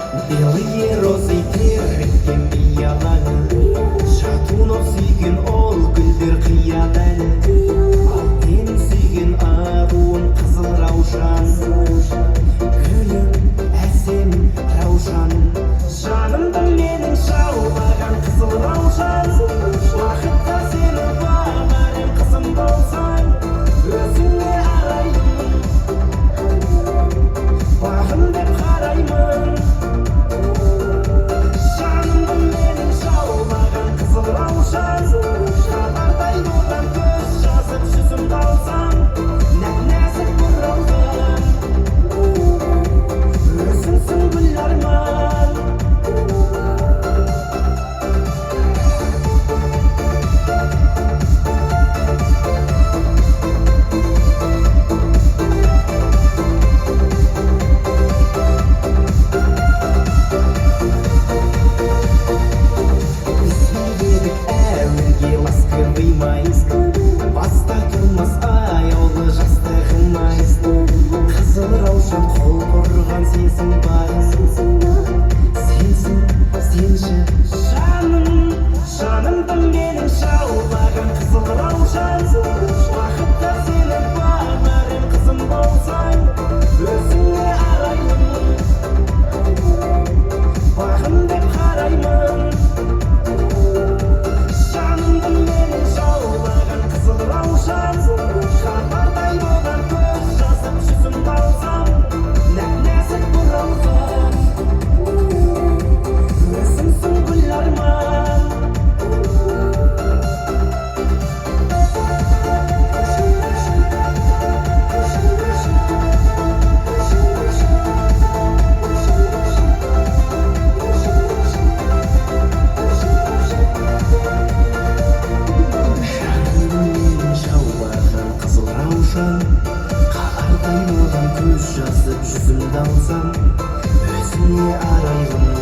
Белые розы тербеткен бияланы, жатуын сүйген ол гүлдер қияданы. Ал менің сүйген аруым қызыл раушан, гүлім әсем раушан. Жанымды менің жаулаған қызыл раушан, уақытта сені бағарым қызым болсаң, өзіңе араймын, бағым деп қараймын. Жанымды менің жаулаған қызыл раушан, хабардай болған көз жазып жүзімді алсаң, нәп-нәзік бұралған, өзіңсің гүл арман. Баста тұрмас аяулы жастығым айызды, қызыл раушан қол бұрған сенсің бағым, сенсің, сенші жаным. Жанымды менің жаулаған қызыл раушан, уақытта сені бағарым қызым болсаң, өзіңе араймын, бағым деп қараймын. Жанымды менің жаулаған қызыл раушан, хабардай болған көз жазып жүзімді алсам, нәп-нәзік бұралған, өзіңсің гүл арман. Қардай болған көз жазып жүзімді алсам, өзіңе арайлым,